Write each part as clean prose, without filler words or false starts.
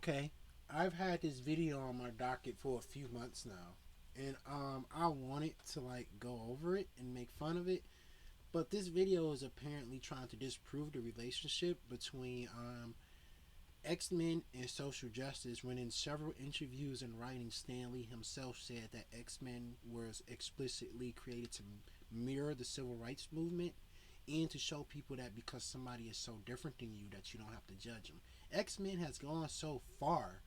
Okay, I've had this video on my docket for a few months now, and I wanted to like go over it and make fun of it, but this video is apparently trying to disprove the relationship between X Men and social justice. When in several interviews and writings, Stanley himself said that X Men was explicitly created to mirror the civil rights movement and to show people that because somebody is so different than you that you don't have to judge them. X Men has gone so far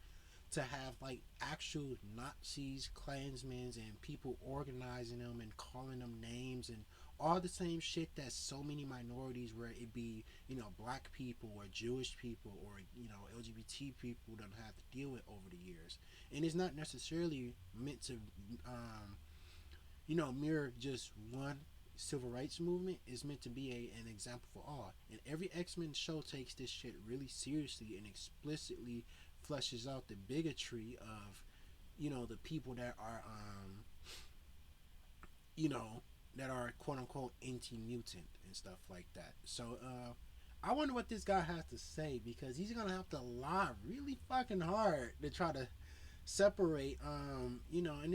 to have like actual Nazis, Klansmen, and people organizing them and calling them names and all the same shit that so many minorities, where it be black people or Jewish people or LGBT people, don't have to deal with over the years. And it's not necessarily meant to um, mirror just one civil rights movement. Is meant to be an example for all. And every X-Men show takes this shit really seriously and explicitly fleshes out the bigotry of the people that are you know that are quote unquote anti-mutant and stuff like that. So I wonder what this guy has to say, because he's gonna have to lie really fucking hard to try to separate and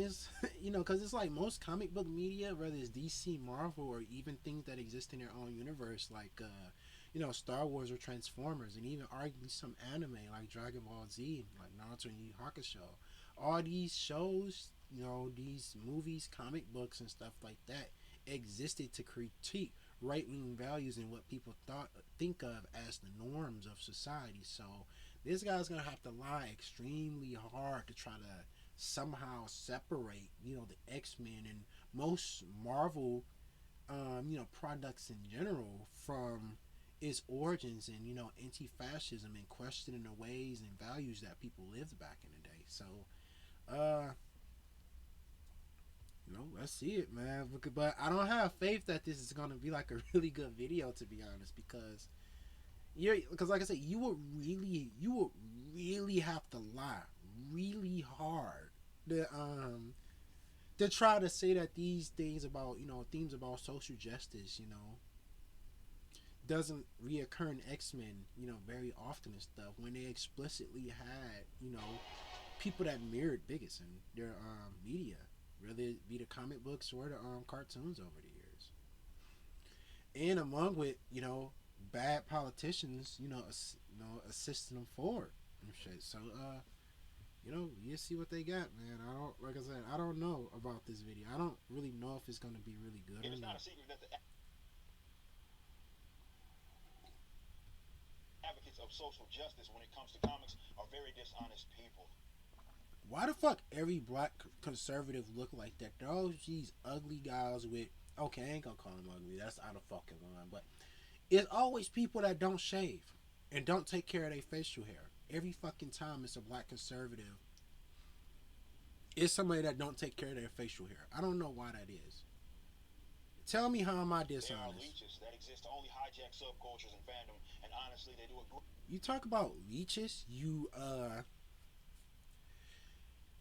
it's because it's like most comic book media, whether it's DC, Marvel, or even things that exist in their own universe, like Star Wars or Transformers, and even arguably some anime like Dragon Ball Z, like Naruto and Yu Yu Hakusho. All these shows, these movies, comic books, and stuff like that existed to critique right wing values and what people think of as the norms of society. So this guy's gonna have to lie extremely hard to try to somehow separate, the X Men and most Marvel, products in general from its origins and anti-fascism, and questioning the ways and values that people lived back in the day. So, uh, let's see it, man. But I don't have faith that this is gonna be like a really good video, to be honest, because like I said, you would really have to lie really hard to try to say that these things about themes about social justice doesn't reoccur in X-Men very often and stuff, when they explicitly had people that mirrored bigots in their media, whether it be the comic books or the cartoons over the years, and among with bad politicians assisting them forward and shit. So you see what they got, man. I don't Like I said, I don't know about this video. I don't really know if it's gonna be really good It or is not a not. secret that the advocates of social justice when it comes to comics are very dishonest people. Why the fuck every black conservative look like that? They're all these ugly guys with, okay, I ain't gonna call them ugly. That's out of fucking line. But it's always people that don't shave and don't take care of their facial hair. Every fucking time it's a black conservative, it's somebody that don't take care of their facial hair. I don't know why that is. Tell me, how am I There are dishonest? leeches that exist to only hijack subcultures and fandom, and honestly, they do a great You talk about leeches, you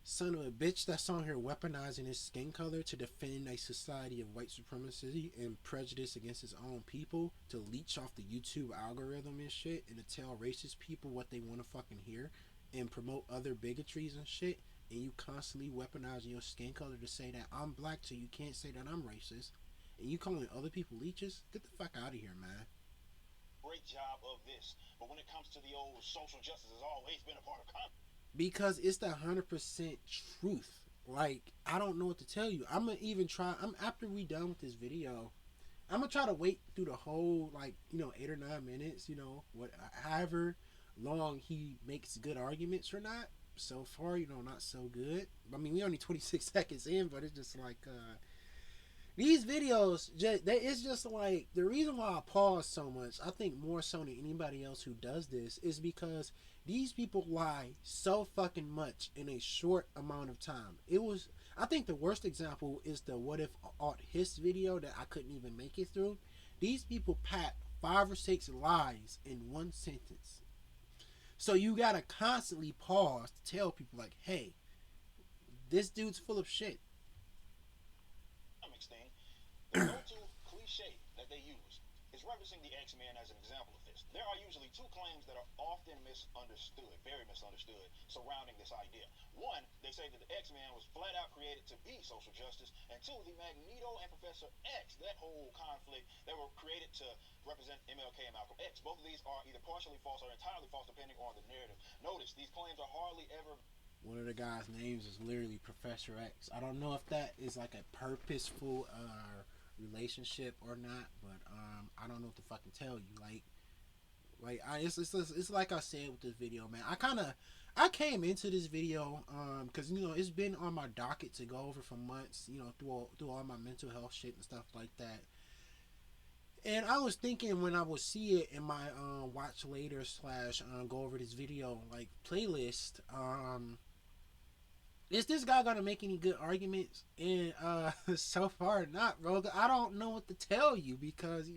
son of a bitch that's on here weaponizing his skin color to defend a society of white supremacy and prejudice against his own people, to leech off the YouTube algorithm and shit, and to tell racist people what they want to fucking hear, and promote other bigotries and shit. And you constantly weaponizing your skin color to say that I'm black, so you can't say that I'm racist. And you calling other people leeches? Get the fuck out of here, man. job of this. But when it comes to the old social justice, has always been a part of comics. Because it's the 100% truth. Like, I don't know what to tell you. I'm gonna even try. I'm After we done with this video, I'm gonna try to wait through the whole, like, 8 or 9 minutes. However long he makes good arguments or not. So far, not so good. I mean, we only 26 seconds in, but it's just like these videos. It's just like the reason why I pause so much. I think more so than anybody else who does this is because these people lie so fucking much in a short amount of time. I think the worst example is the what if art his video that I couldn't even make it through. These people pack 5 or 6 lies in one sentence. So you gotta constantly pause to tell people like, hey, this dude's full of shit. Thing, the go-to cliche that they use is referencing the X-Men as an example of this. There are usually two claims that are often often misunderstood, very misunderstood, surrounding this idea. One, they say that the X-Men was flat out created to be social justice, and two, the Magneto and Professor X, that whole conflict, they were created to represent MLK and Malcolm X. Both of these are either partially false or entirely false, depending on the narrative. Notice, these claims are hardly ever... One of the guys' names is literally Professor X. I don't know if that is like a purposeful relationship or not, but I don't know what to fucking tell you. It's like I said with this video, man. I came into this video because it's been on my docket to go over for months, through all my mental health shit and stuff like that. And I was thinking when I would see it in my watch later / go over this video like playlist, is this guy gonna make any good arguments? And so far not, bro. I don't know what to tell you because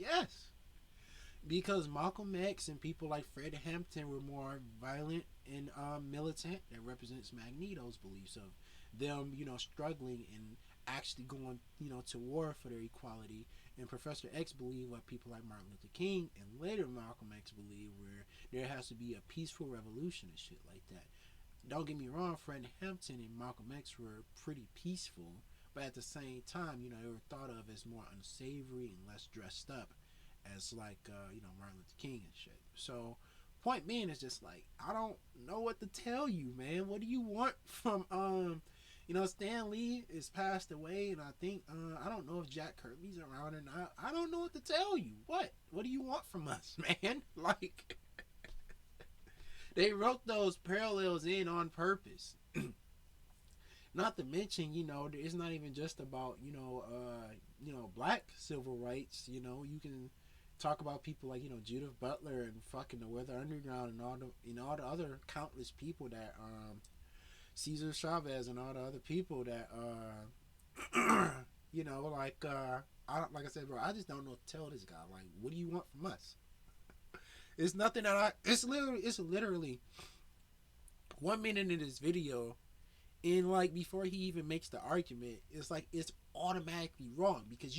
Malcolm X and people like Fred Hampton were more violent and militant. That represents Magneto's beliefs of them, struggling and actually going, to war for their equality. And Professor X believed what people like Martin Luther King and later Malcolm X believed, where there has to be a peaceful revolution and shit like that. Don't get me wrong, Fred Hampton and Malcolm X were pretty peaceful, but at the same time, they were thought of as more unsavory and less dressed up as like Martin Luther King and shit. So point being is just like, I don't know what to tell you, man. What do you want from Stan Lee is passed away, and I think I don't know if Jack Kirby's around or not. I don't know what to tell you. What do you want from us, man? Like, they wrote those parallels in on purpose. Not to mention, it's not even just about black civil rights. You can talk about people like Judith Butler and fucking the Weather Underground and all the other countless people that Cesar Chavez and all the other people that like I said, bro, I just don't know what to tell this guy. Like, what do you want from us? It's nothing that it's literally 1 minute in this video, and like before he even makes the argument, it's like it's automatically wrong because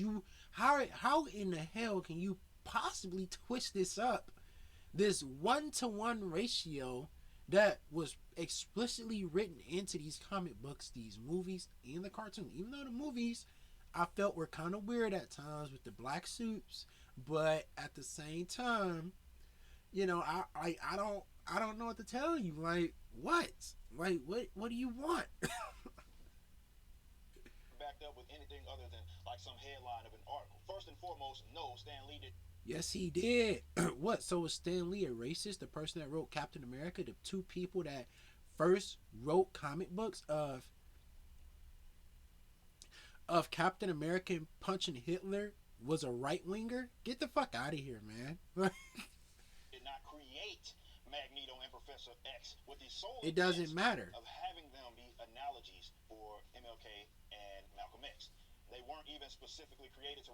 how in the hell can you possibly twist this up, this 1-to-1 ratio that was explicitly written into these comic books, these movies, and the cartoon. Even though the movies I felt were kind of weird at times with the black suits, but at the same time, I don't know what to tell you. Like, what? Like, what do you want? Backed up with anything other than like some headline of an article. First and foremost, no, Stan Lee did. Yes, he did. What? So was Stan Lee a racist? The person that wrote Captain America, the two people that first wrote comic books of Captain America punching Hitler was a right winger? Get the fuck out of here, man. Did not create Magneto and Professor X with the sole It doesn't matter of having them be analogies for MLK and Malcolm X. They weren't even specifically created to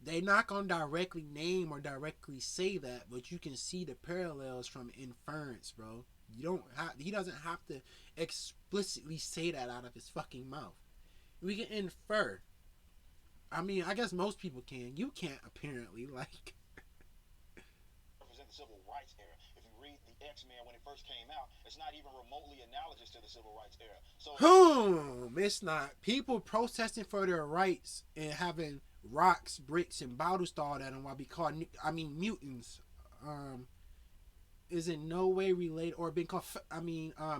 they not gonna directly name or directly say that, but you can see the parallels from inference, bro. He doesn't have to explicitly say that out of his fucking mouth. We can infer. I mean, I guess most people can. You can't, apparently. Like, represent the civil rights era. If you read the X-Men when it first came out, it's not even remotely analogous to the civil rights era. So it's not. People protesting for their rights and having rocks, bricks, and bottles thrown at them while be called, mutants, is in no way related, or being called,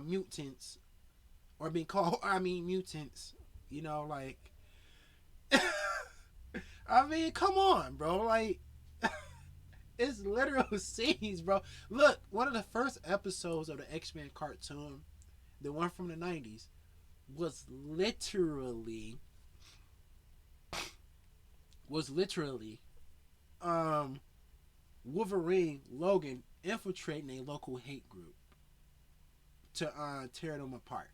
mutants, or being called, mutants, like, come on, bro, like, it's literal scenes, bro. Look, one of the first episodes of the X-Men cartoon, the one from the 90s, was literally Wolverine, Logan infiltrating a local hate group to tear them apart.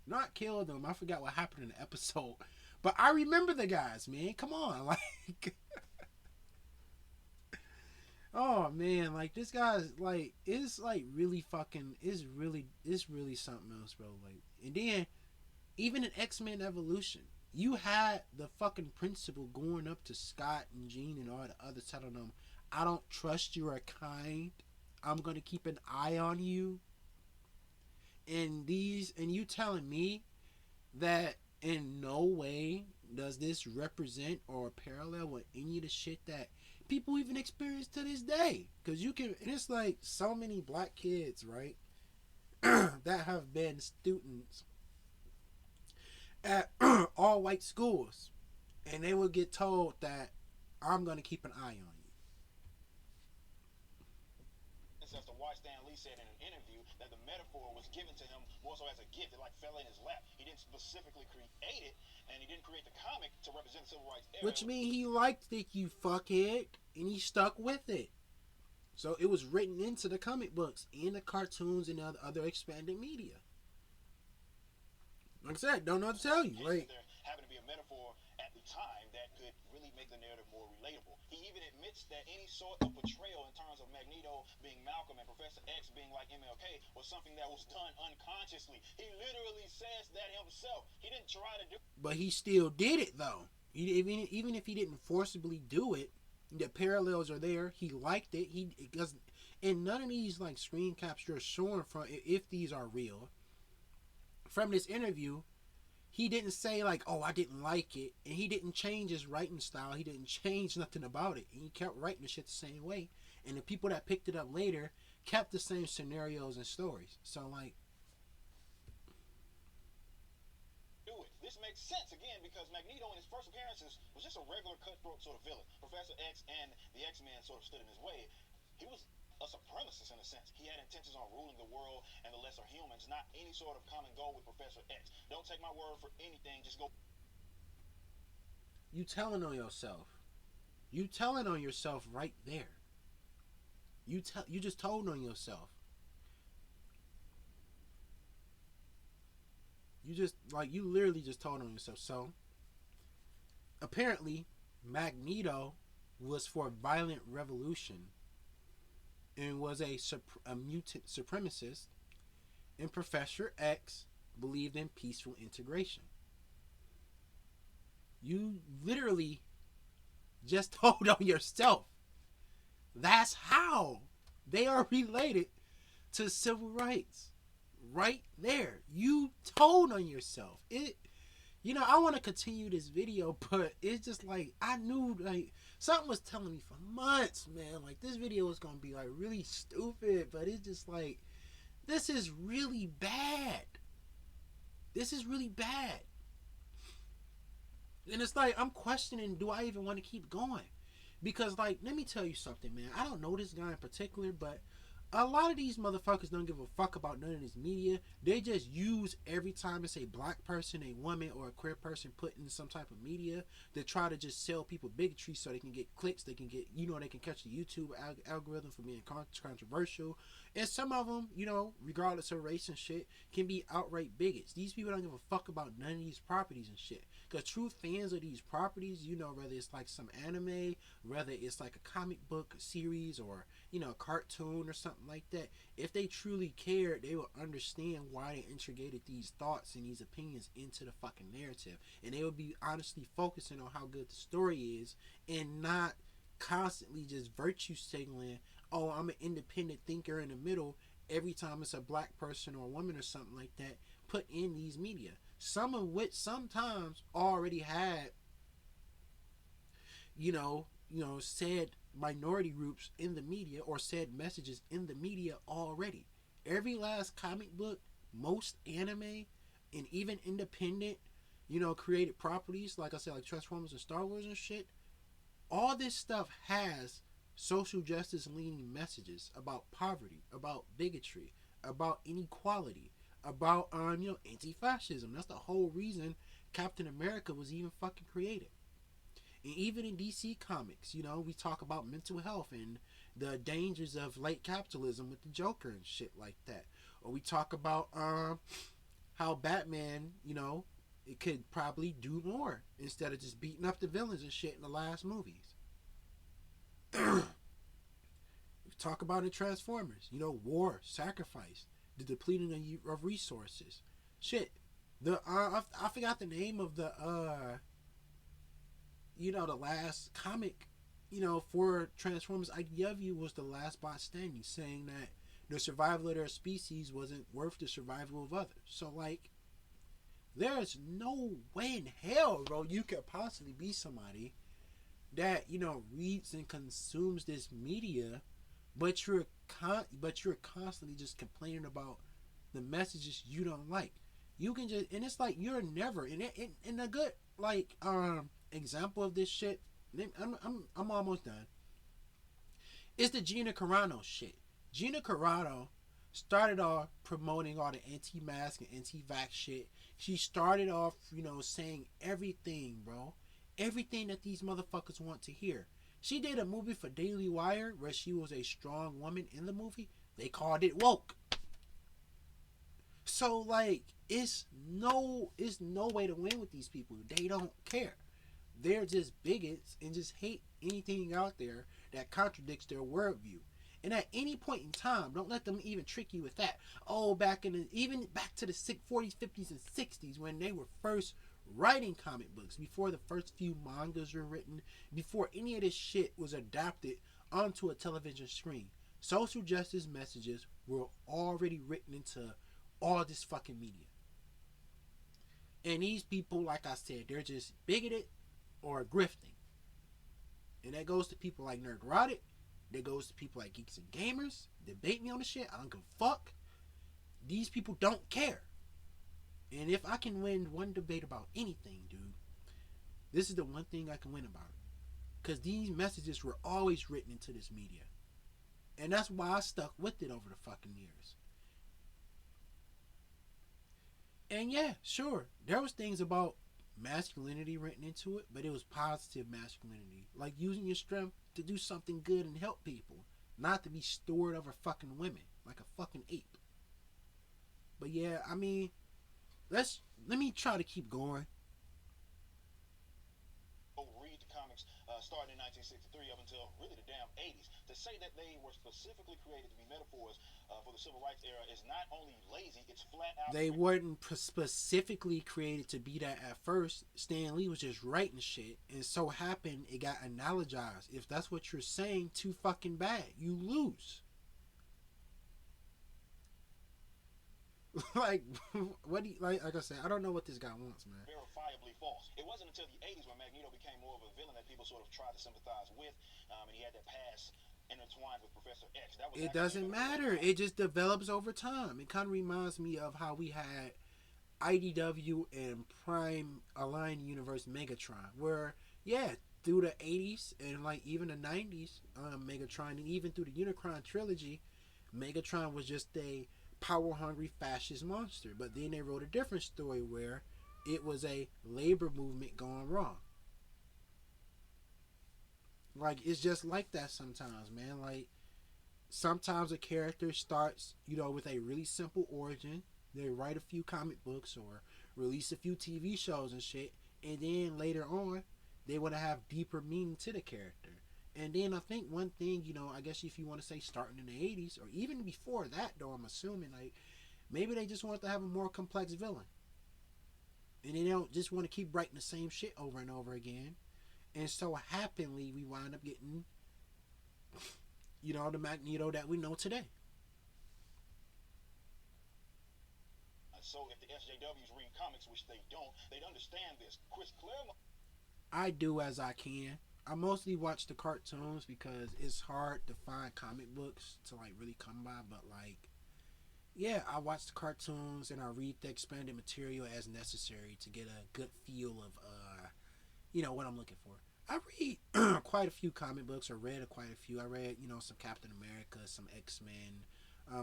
Not kill them. I forgot what happened in the episode, but I remember the guys, man. Come on, like, oh man, like, this guy's like, it's like really fucking, it's really something else, bro. Like, and then even in X-Men Evolution, you had the fucking principal going up to Scott and Jean and all the others telling them, I don't trust you are kind. I'm gonna keep an eye on you. And you telling me that in no way does this represent or parallel with any of the shit that people even experience to this day. Because you can, and it's like so many black kids, right, that have been students at all white schools, and they will get told that I'm going to keep an eye on you. As to why Stan Lee said in an interview that the metaphor was given to him more so as a gift. It like fell in his lap. He didn't specifically create it, and he didn't create the comic to represent the civil rights era. Which means he liked it, you fuckhead, and he stuck with it. So it was written into the comic books and the cartoons and other expanded media. Like I said, don't know what to tell you. Like, there happened to be a metaphor at the time that could really make the narrative more relatable. He even admits that any sort of portrayal in terms of Magneto being Malcolm and Professor X being like MLK was something that was done unconsciously. He literally says that himself. He didn't try to do it. But he still did it, though. Even if he didn't forcibly do it, the parallels are there. He liked it. It doesn't, and none of these like screen captures showing from, if these are real, from this interview, he didn't say like, oh, I didn't like it, and he didn't change his writing style. He didn't change nothing about it. He kept writing the shit the same way, and the people that picked it up later kept the same scenarios and stories. So like, do it. This makes sense again because Magneto in his first appearances was just a regular cutthroat sort of villain. Professor X and the X-Men sort of stood in his way. He was a supremacist in a sense. He had intentions on ruling the world and the lesser humans, not any sort of common goal with Professor X. Don't take my word for anything, just go. You telling on yourself. You telling on yourself right there. You just told on yourself. You literally just told on yourself. So apparently Magneto was for violent revolution and was a mutant supremacist, and Professor X believed in peaceful integration. You literally just told on yourself. That's how they are related to civil rights. Right there. You told on yourself. I want to continue this video, but it's just like, I knew, like, something was telling me for months, man, like, this video was going to be, like, really stupid, but it's just like, this is really bad. This is really bad. And it's like, I'm questioning, do I even want to keep going? Because, like, let me tell you something, man. I don't know this guy in particular, but a lot of these motherfuckers don't give a fuck about none of this media. They just use every time it's a black person, a woman, or a queer person put in some type of media to try to just sell people bigotry so they can get clicks, they can get, they can catch the YouTube algorithm for being controversial. And some of them, regardless of race and shit, can be outright bigots. These people don't give a fuck about none of these properties and shit. Because true fans of these properties, whether it's like some anime, whether it's like a comic book series or, a cartoon or something like that, if they truly cared, they would understand why they integrated these thoughts and these opinions into the fucking narrative. And they would be honestly focusing on how good the story is and not constantly just virtue signaling, oh, I'm an independent thinker in the middle every time it's a black person or a woman or something like that put in these media. Some of which sometimes already had, said minority groups in the media or said messages in the media already. Every last comic book, most anime, and even independent, created properties, like I said, like Transformers and Star Wars and shit, all this stuff has social justice leaning messages about poverty, about bigotry, about inequality, about anti-fascism. That's the whole reason Captain America was even fucking created. And even in DC Comics, we talk about mental health and the dangers of late capitalism with the Joker and shit like that. Or we talk about how Batman, it could probably do more instead of just beating up the villains and shit in the last movies. We talk about in Transformers, war, sacrifice, the depleting of resources. Shit. I forgot the name of the the last comic, for Transformers, IDW was the last bot standing, saying that the survival of their species wasn't worth the survival of others. So, like, there's no way in hell, bro, you could possibly be somebody that, reads and consumes this media, but you're constantly just complaining about the messages you don't like. You can just, and it's like you're never in a good example of this shit. I'm almost done. It's the Gina Carano shit. Gina Carano started off promoting all the anti-mask and anti-vax shit. She started off, saying everything, bro. Everything that these motherfuckers want to hear. She did a movie for Daily Wire where she was a strong woman in the movie. They called it woke. So, like, it's no way to win with these people. They don't care. They're just bigots and just hate anything out there that contradicts their worldview. And at any point in time, don't let them even trick you with that. Oh, even back to the 40s, 50s, and 60s when they were first writing comic books, before the first few mangas were written, before any of this shit was adapted onto a television screen. Social justice messages were already written into all this fucking media. And these people, like I said, they're just bigoted or grifting. And that goes to people like Nerdrotic. That goes to people like Geeks and Gamers. Debate me on the shit. I don't give a fuck. These people don't care. And if I can win one debate about anything, dude, this is the one thing I can win about it. Because these messages were always written into this media. And that's why I stuck with it over the fucking years. And yeah, sure, there was things about masculinity written into it, but it was positive masculinity. Like using your strength to do something good and help people. Not to be stored over fucking women like a fucking ape. But yeah, I mean, let me try to keep going. Read the comics starting in 1963 up until really the damn 80s. To say that they were specifically created to be metaphors for the civil rights era is not only lazy, it's flat out. They weren't specifically created to be that at first. Stan Lee was just writing shit, and so happened it got analogized. If that's what you're saying, too fucking bad. You lose. Like, what do you, like I said, I don't know what this guy wants, man. Verifiably false. It wasn't until the 80s when Magneto became more of a villain that people sort of tried to sympathize with, and he had that past intertwined with Professor X. It doesn't matter. It just develops over time. It kind of reminds me of how we had IDW and Prime Aligned Universe Megatron, where, yeah, through the 80s and like even the 90s, Megatron, and even through the Unicron trilogy, Megatron was just a power-hungry fascist monster. But then they wrote a different story where it was a labor movement gone wrong. Like, it's just like that sometimes, man. Like, sometimes a character starts, with a really simple origin. They write a few comic books or release a few TV shows and shit. And then later on, they want to have deeper meaning to the character. And then I think one thing, I guess if you want to say starting in the 80s, or even before that, though, I'm assuming, like, maybe they just want to have a more complex villain. And they don't just want to keep writing the same shit over and over again. And so happily, we wind up getting, the Magneto that we know today. So if the SJWs read comics, which they don't, they'd understand this. Chris Claremont. I do as I can. I mostly watch the cartoons because it's hard to find comic books to like really come by, but like, yeah, I watch the cartoons and I read the expanded material as necessary to get a good feel of what I'm looking for. I read quite a few comic books, or read quite a few. I read, some Captain America, some X-Men,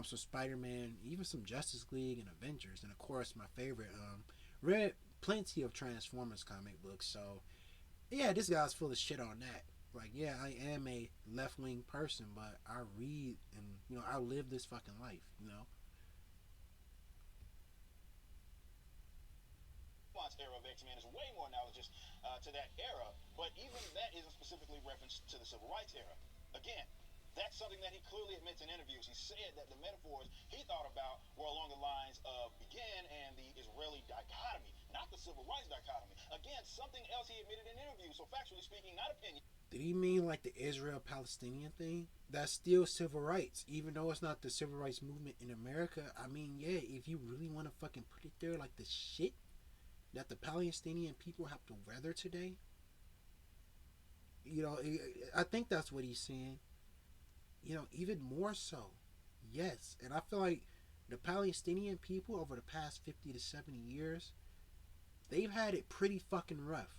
some Spider-Man, even some Justice League and Avengers, and of course my favorite, read plenty of Transformers comic books. So yeah, this guy's full of shit on that. Like, yeah, I am a left-wing person, but I read and, I live this fucking life, Era of X-Men is way more analogous to that era, but even that isn't specifically referenced to the Civil Rights era. Again, that's something that he clearly admits in interviews. He said that the metaphors he thought about were along the lines of Begin and the Israeli dichotomy. not the civil rights dichotomy. Again, something else he admitted in interviews. So factually speaking, not opinion. Did he mean like the Israel-Palestinian thing? That's still civil rights, even though it's not the civil rights movement in America. I mean, yeah, if you really want to fucking put it there, like the shit that the Palestinian people have to weather today, you know, I think that's what he's saying. You know, even more so, yes. And I feel like the Palestinian people over the past 50 to 70 years, they've had it pretty fucking rough.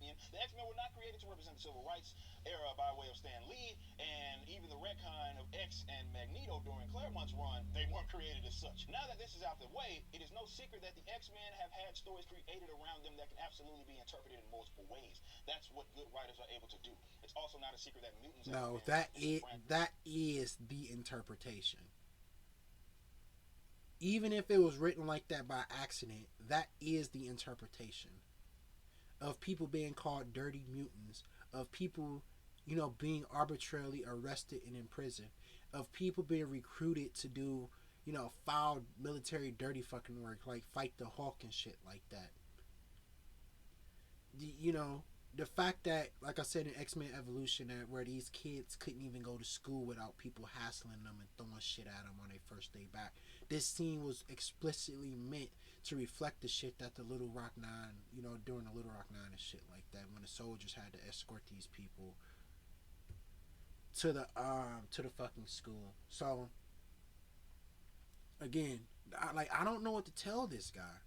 The X-Men were not created to represent the civil rights era by way of Stan Lee, and even the retcon of X and Magneto during Claremont's run, they weren't created as such. Now that this is out the way, it is no secret that the X-Men have had stories created around them that can absolutely be interpreted in multiple ways. That's what good writers are able to do. It's also not a secret that mutants... No, that is the interpretation. Even if it was written like that by accident, that is the interpretation of people being called dirty mutants, of people, you know, being arbitrarily arrested and imprisoned, of people being recruited to do, you know, foul military dirty fucking work, like fight the Hulk and shit like that. You know, the fact that, like I said in X-Men Evolution, where these kids couldn't even go to school without people hassling them and throwing shit at them on their first day back. This scene was explicitly meant to reflect the shit that the Little Rock Nine, you know, during the Little Rock Nine and shit like that, when the soldiers had to escort these people to the fucking school. So again, I don't know what to tell this guy.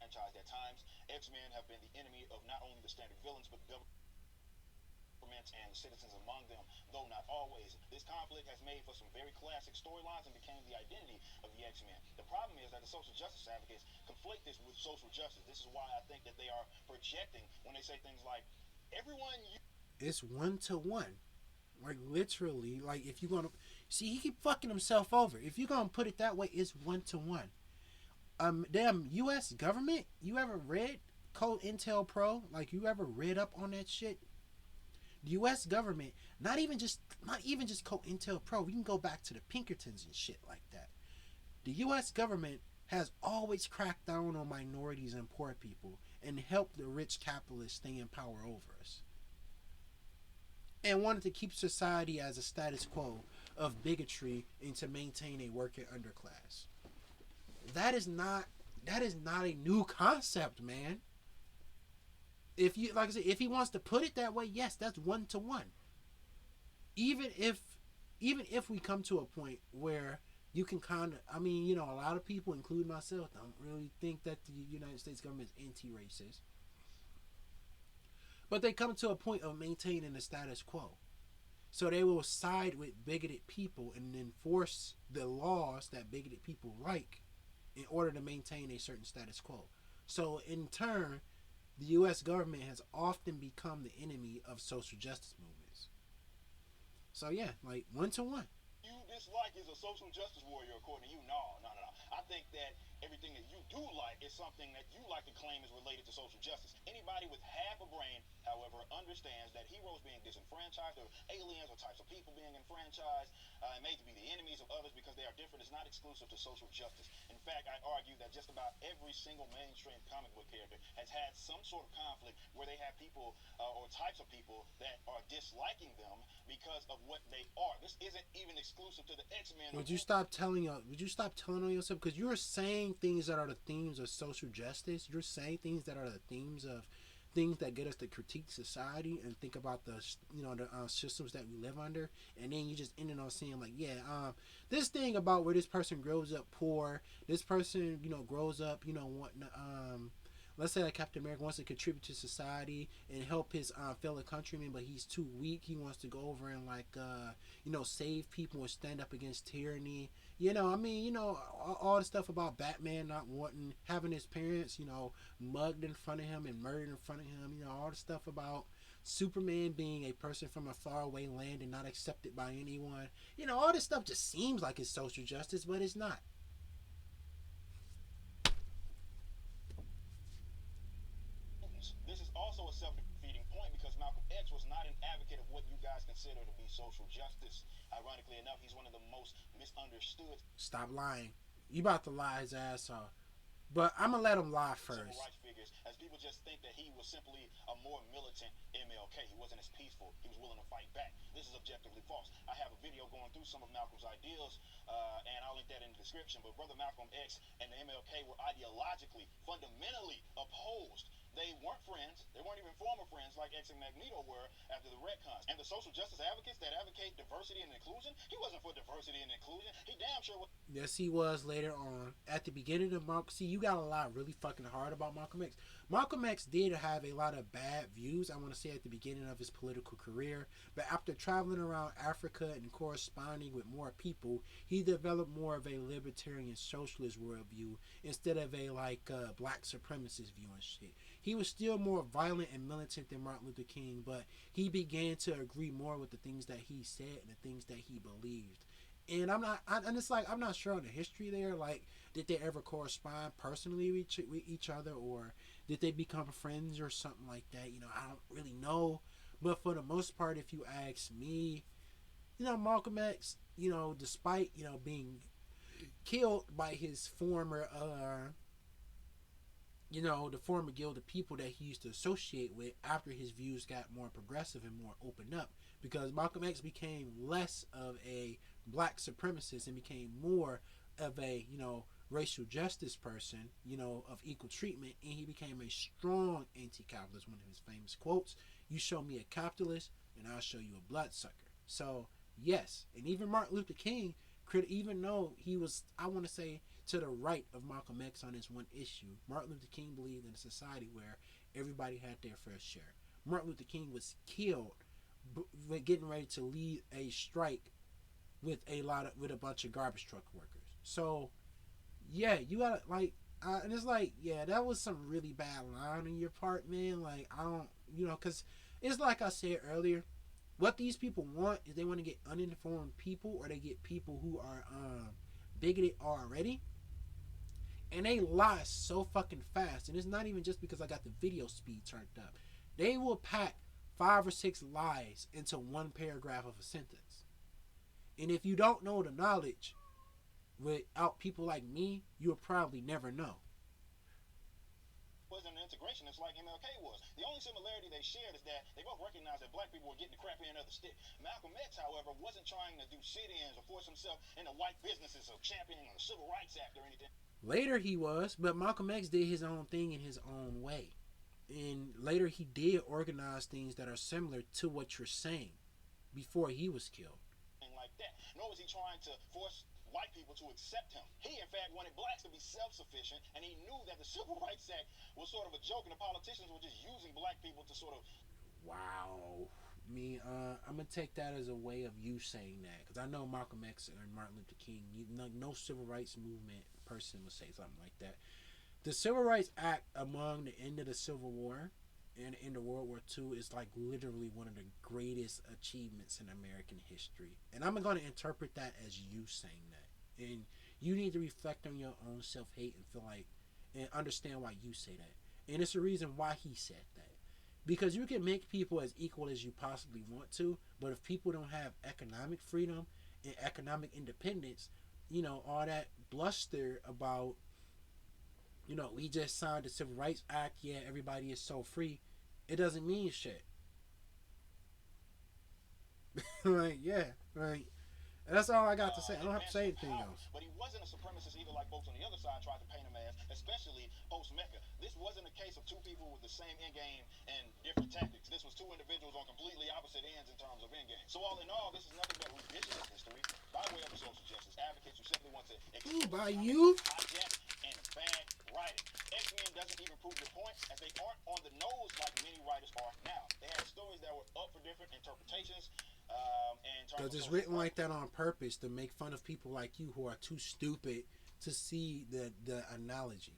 At times, X-Men have been the enemy of not only the standard villains, but governments and citizens among them, though not always. This conflict has made for some very classic storylines and became the identity of the X-Men. The problem is that the social justice advocates conflate this with social justice. This is why I think that they are projecting when they say things like, everyone... It's one to one. Like, literally, like, if you're gonna... See, he keep fucking himself over. If you're gonna put it that way, it's one to one. Damn, U.S. government, you ever read COINTELPRO? Like, you ever read up on that shit? The U.S. government, not even just COINTELPRO, we can go back to the Pinkertons and shit like that. The U.S. government has always cracked down on minorities and poor people and helped the rich capitalists stay in power over us. And wanted to keep society as a status quo of bigotry and to maintain a working underclass. That is not a new concept, man. If you, like I said, if he wants to put it that way, yes, that's one to one. Even if we come to a point where you can kind of, I mean, you know, a lot of people, including myself, don't really think that the United States government is anti-racist. But they come to a point of maintaining the status quo. So they will side with bigoted people and enforce the laws that bigoted people like in order to maintain a certain status quo. So in turn, the U.S. government has often become the enemy of social justice movements. So yeah, like one to one. You dislike is a social justice warrior, according to you. No. I think that everything that you do like is something that you like to claim is related to social justice. Anybody with half a brain, however, understands that heroes being disenfranchised, or aliens or types of people being enfranchised, and made to be the enemies of others because they are different, is not exclusive to social justice. In fact, I argue that just about every single mainstream comic book character has had some sort of conflict where they have people or types of people that are disliking them because of what they are. This isn't even exclusive to the X-Men. Would you stop telling on yourself? Because you're saying things that are the themes of social justice. You're saying things that are the themes of things that get us to critique society and think about the systems that we live under, and then you just ended on saying like, this thing about where this person grows up poor, this person grows up wanting to let's say like Captain America wants to contribute to society and help his fellow countrymen, but he's too weak. He wants to go over and save people and stand up against tyranny. All the stuff about Batman not having his parents, mugged in front of him and murdered in front of him. All the stuff about Superman being a person from a faraway land and not accepted by anyone. All this stuff just seems like it's social justice, but it's not. This is also a self-defeating point because Malcolm X was not an advocate of what you guys consider consider to be social justice. Ironically enough, he's one of the most misunderstood. Stop lying. You about to lie his ass off. But I'm going to let him lie Civil first. rights figures, as people just think that he was simply a more militant MLK. He wasn't as peaceful. He was willing to fight back. This is objectively false. I have a video going through some of Malcolm's ideals, and I'll link that in the description. But Brother Malcolm X and the MLK were ideologically, fundamentally opposed. They weren't friends. They weren't even former friends like X and Magneto were after the retcons. And the social justice advocates that advocate diversity and inclusion, he wasn't for diversity and inclusion. He damn sure was. Yes, he was later on. At the beginning of Malcolm, see, you got a lot really fucking hard about Malcolm X. Malcolm X did have a lot of bad views, I want to say, at the beginning of his political career. But after traveling around Africa and corresponding with more people, he developed more of a libertarian socialist worldview instead of a black supremacist view and shit. He was still more violent and militant than Martin Luther King, but he began to agree more with the things that he said and the things that he believed. And I'm not sure on the history there. Like, did they ever correspond personally with each other, or did they become friends or something like that? You know, I don't really know. But for the most part, if you ask me, you know, Malcolm X, you know, despite, you know, being killed by his former, you know, the former guild of people that he used to associate with after his views got more progressive and more opened up, because Malcolm X became less of a black supremacist and became more of a, you know, racial justice person, you know, of equal treatment, and he became a strong anti-capitalist. One of his famous quotes, "You show me a capitalist and I'll show you a bloodsucker." So yes, and even Martin Luther King could, even though he was, I want to say, to the right of Malcolm X on this one issue, Martin Luther King believed in a society where everybody had their fair share. Martin Luther King was killed getting ready to lead a strike with a bunch of garbage truck workers. So yeah, you gotta and it's like, yeah, that was some really bad line on your part, man. Like, I don't, you know, because it's like I said earlier, what these people want is they want to get uninformed people, or they get people who are bigoted already, and they lie so fucking fast. And it's not even just because I got the video speed turned up. They will pack 5 or 6 lies into one paragraph of a sentence. And if you don't know the knowledge, without people like me, you'll probably never know. Wasn't an integrationist like MLK was. The only similarity they shared is that they both recognized that black people were getting the crap end of the stick. Malcolm X, however, wasn't trying to do sit-ins or force himself into white businesses or championing the Civil Rights Act or anything. Later he was, but Malcolm X did his own thing in his own way. And later he did organize things that are similar to what you're saying before he was killed. Like that. Nor was he trying to force white people to accept him. He, in fact, wanted blacks to be self-sufficient, and he knew that the Civil Rights Act was sort of a joke, and the politicians were just using black people to sort of... Wow. I'm going to take that as a way of you saying that, because I know Malcolm X and Martin Luther King, no civil rights movement person would say something like that. The Civil Rights Act, among the end of the Civil War and the end of World War II, is like literally one of the greatest achievements in American history. And I'm going to interpret that as you saying that. And you need to reflect on your own self-hate and feel like, and understand why you say that. And it's the reason why he said that. Because you can make people as equal as you possibly want to, but if people don't have economic freedom and economic independence, you know, all that bluster about, you know, we just signed the Civil Rights Act, yeah, everybody is so free, it doesn't mean shit. Like, yeah, like, that's all I got to say. I don't have to say anything else. But he wasn't a supremacist either, like folks on the other side tried to paint him as, especially post-Mecca. This wasn't a case of two people with the same end game and different tactics. This was two individuals on completely opposite ends in terms of end game. So all in all, this is nothing but revisionist history by way of the social justice advocates who simply want to by you hijack and bad writing. X-Men doesn't even prove your point, as they aren't on the nose like many writers are now. They had stories that were up for different interpretations. Because it's written like that on purpose to make fun of people like you who are too stupid to see the analogy.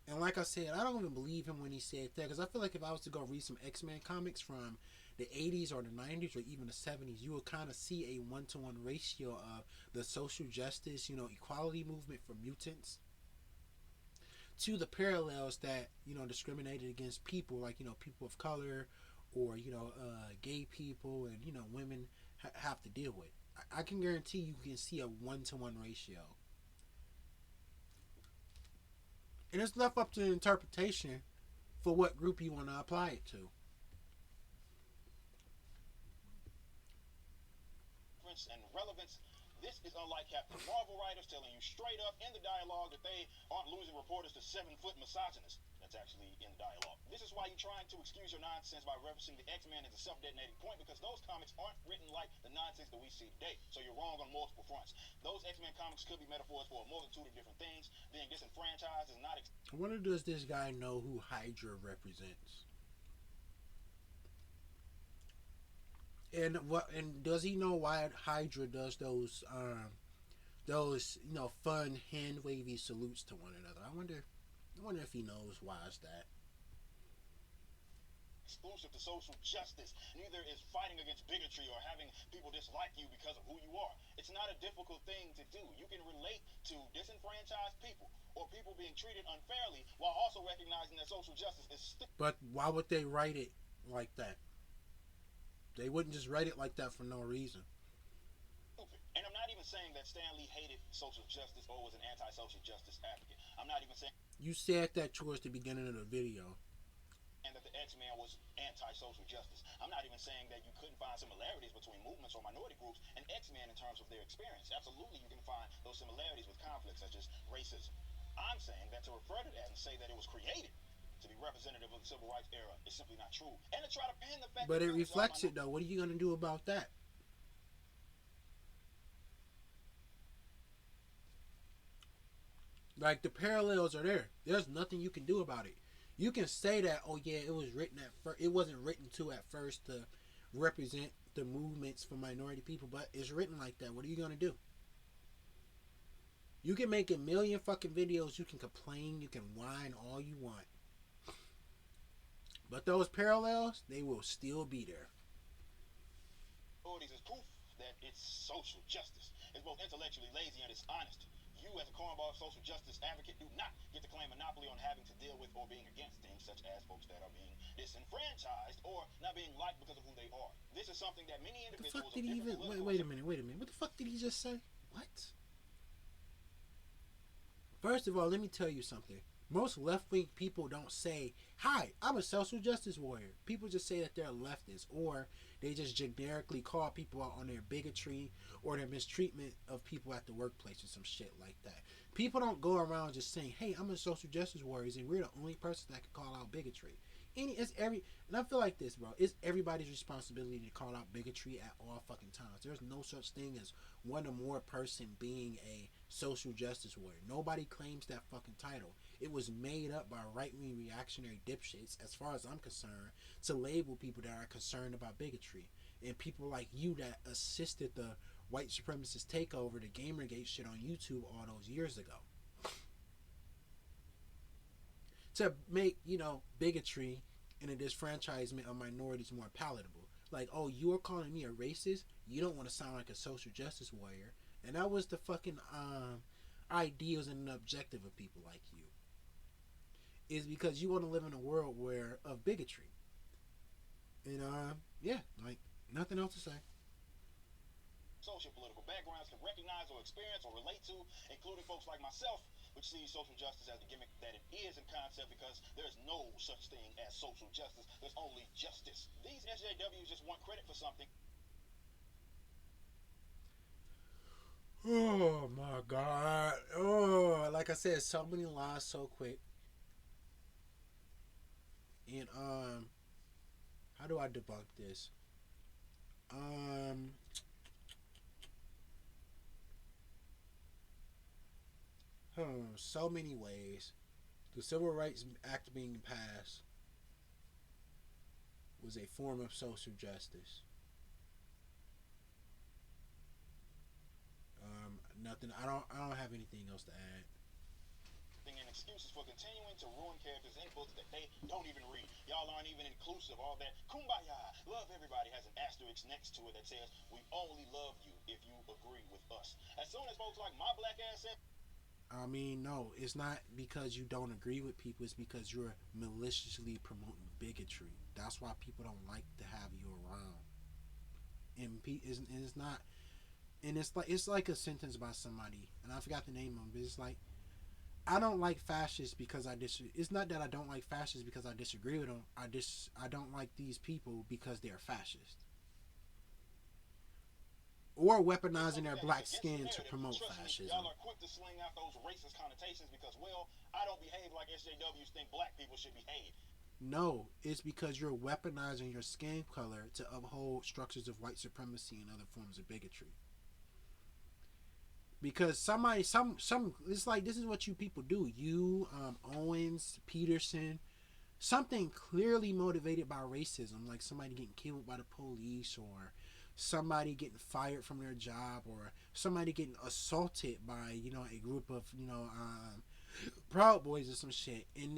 And like I said, I don't even believe him when he said that, because I feel like if I was to go read some X-Men comics from the 80s or the 90s or even the 70s, you would kind of see a 1-to-1 ratio of the social justice, you know, equality movement for mutants to the parallels that, you know, discriminated against people like, you know, people of color or gay people and women have to deal with. I can guarantee you can see a 1-to-1 ratio, and it's left up to interpretation for what group you want to apply it to. And relevance. This is unlike Captain Marvel writers telling you straight up in the dialogue that they aren't losing reporters to 7-foot misogynists. That's actually in the dialogue. This is why you're trying to excuse your nonsense by referencing the X-Men as a self-detonating point, because those comics aren't written like the nonsense that we see today. So you're wrong on multiple fronts. Those X-Men comics could be metaphors for a multitude of different things. Being disenfranchised is not... I wonder, does this guy know who Hydra represents? And does he know why Hydra does those fun hand wavy salutes to one another? I wonder if he knows why is that. Exclusive to social justice. Neither is fighting against bigotry or having people dislike you because of who you are. It's not a difficult thing to do. You can relate to disenfranchised people or people being treated unfairly while also recognizing that social justice is But why would they write it like that? They wouldn't just write it like that for no reason. Stupid. And I'm not even saying that Stan Lee hated social justice or was an anti-social justice advocate. I'm not even saying... You said that towards the beginning of the video. And that the X-Men was anti-social justice. I'm not even saying that you couldn't find similarities between movements or minority groups and X-Men in terms of their experience. Absolutely, you can find those similarities with conflicts such as racism. I'm saying that to refer to that and say that it was created to be representative of the civil rights era is simply not true. And to try to pin the fact... But it reflects it, though. What are you going to do about that? Like, the parallels are there. There's nothing you can do about it. You can say that, oh yeah, it was written at first. It wasn't written to at first to represent the movements for minority people, but it's written like that. What are you going to do? You can make a million fucking videos. You can complain. You can whine all you want. But those parallels, they will still be there. Is proof that it's social justice. It's both intellectually lazy and it's honest. You, as a cornball social justice advocate, do not get to claim monopoly on having to deal with or being against things such as folks that are being disenfranchised or not being liked because of who they are. This is something that many individuals... What the fuck did he even... Wait a minute. What the fuck did he just say? What? First of all, let me tell you something. Most left-wing people don't say, hi, I'm a social justice warrior. People just say that they're leftists, or they just generically call people out on their bigotry or their mistreatment of people at the workplace or some shit like that. People don't go around just saying, hey, I'm a social justice warrior, and we're the only person that can call out bigotry. And I feel like this, bro. It's everybody's responsibility to call out bigotry at all fucking times. There's no such thing as one or more person being a social justice warrior. Nobody claims that fucking title. It was made up by right-wing reactionary dipshits, as far as I'm concerned, to label people that are concerned about bigotry. And people like you that assisted the white supremacist takeover, the Gamergate shit on YouTube all those years ago. To make, bigotry and a disfranchisement of minorities more palatable. Like, oh, you are calling me a racist? You don't want to sound like a social justice warrior. And that was the fucking ideals and objective of people like you. Is because you want to live in a world of bigotry. And, yeah, like, nothing else to say. Social political backgrounds can recognize or experience or relate to, including folks like myself, which sees social justice as the gimmick that it is in concept, because there's no such thing as social justice. There's only justice. These SJWs just want credit for something. Oh my God. Oh, like I said, so many lies so quick. And how do I debunk this? So many ways. The Civil Rights Act being passed was a form of social justice. Nothing. I don't have anything else to add. And excuses for continuing to ruin characters in books that they don't even read. Y'all aren't even inclusive. All that kumbaya, love everybody has an asterisk next to it that says we only love you if you agree with us. As soon as folks like my black ass said, I mean, no, it's not because you don't agree with people. It's because you're maliciously promoting bigotry. That's why people don't like to have you around. And it's not, and it's like a sentence by somebody, and I forgot the name of them, but it's like, I don't like fascists because I disagree. It's not that I don't like fascists because I disagree with them. I don't like these people because they're fascist or weaponizing their black skin to promote fascism. Y'all are quick to sling out those racist connotations because, well, I don't behave like SJWs think black people should behave. No, it's because you're weaponizing your skin color to uphold structures of white supremacy and other forms of bigotry. Because somebody, it's like, this is what you people do. You, Owens, Peterson, something clearly motivated by racism, like somebody getting killed by the police, or somebody getting fired from their job, or somebody getting assaulted by, you know, a group of, you know, Proud Boys or some shit, and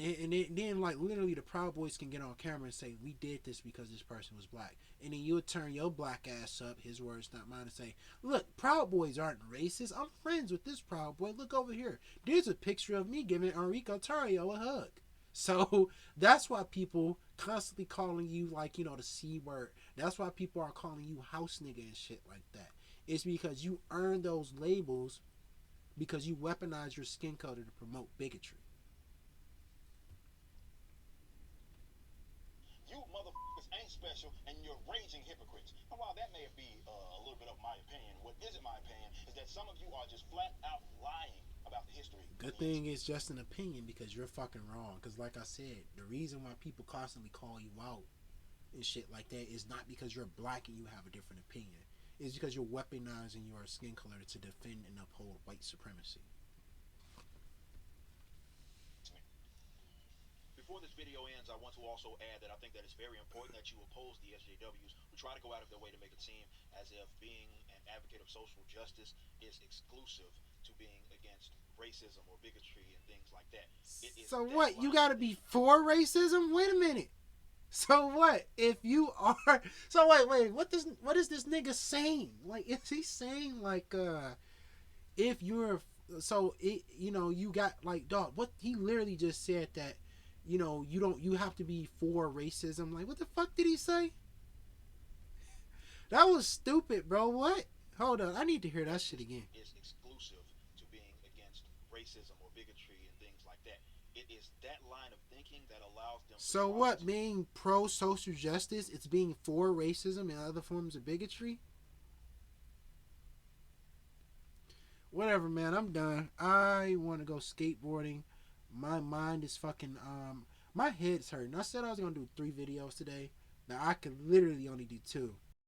then like literally the Proud Boys can get on camera and say, we did this because this person was black, and then you would turn your black ass up, his words not mine, and say, look, Proud Boys aren't racist, I'm friends with this Proud Boy, look over here, there's a picture of me giving Enrico Tarrio a hug. So that's why people constantly calling you, like, you know, the C word. That's why people are calling you house nigga and shit like that. It's because you earn those labels because you weaponize your skin color to promote bigotry. You motherfuckers ain't special, and you're raging hypocrites. And while that may be a little bit of my opinion, what isn't my opinion is that some of you are just flat out lying about the history. Good thing it's just an opinion because you're fucking wrong. Because like I said, the reason why people constantly call you out and shit like that is not because you're black and you have a different opinion. It's because you're weaponizing your skin color to defend and uphold white supremacy. Before this video ends, I want to also add that I think that it's very important that you oppose the SJWs who try to go out of their way to make it seem as if being an advocate of social justice is exclusive to being against racism or bigotry and things like that. So what? You gotta be for racism? Wait a minute. So what? If you are, so wait. What is this nigga saying? Like, is he saying like, if you're, so it, you know, you got like, dog. What he literally just said that, you know, you have to be for racism. Like, what the fuck did he say? That was stupid, bro. What? Hold on, I need to hear that shit again. Is exclusive to being against racism or bigotry and things like that. It is that line of thinking that allows them. So what? Being pro social justice, it's being for racism and other forms of bigotry. Whatever, man. I'm done. I want to go skateboarding. My mind is fucking my head's hurting. I said I was gonna do 3 videos today. Now I could literally only do 2.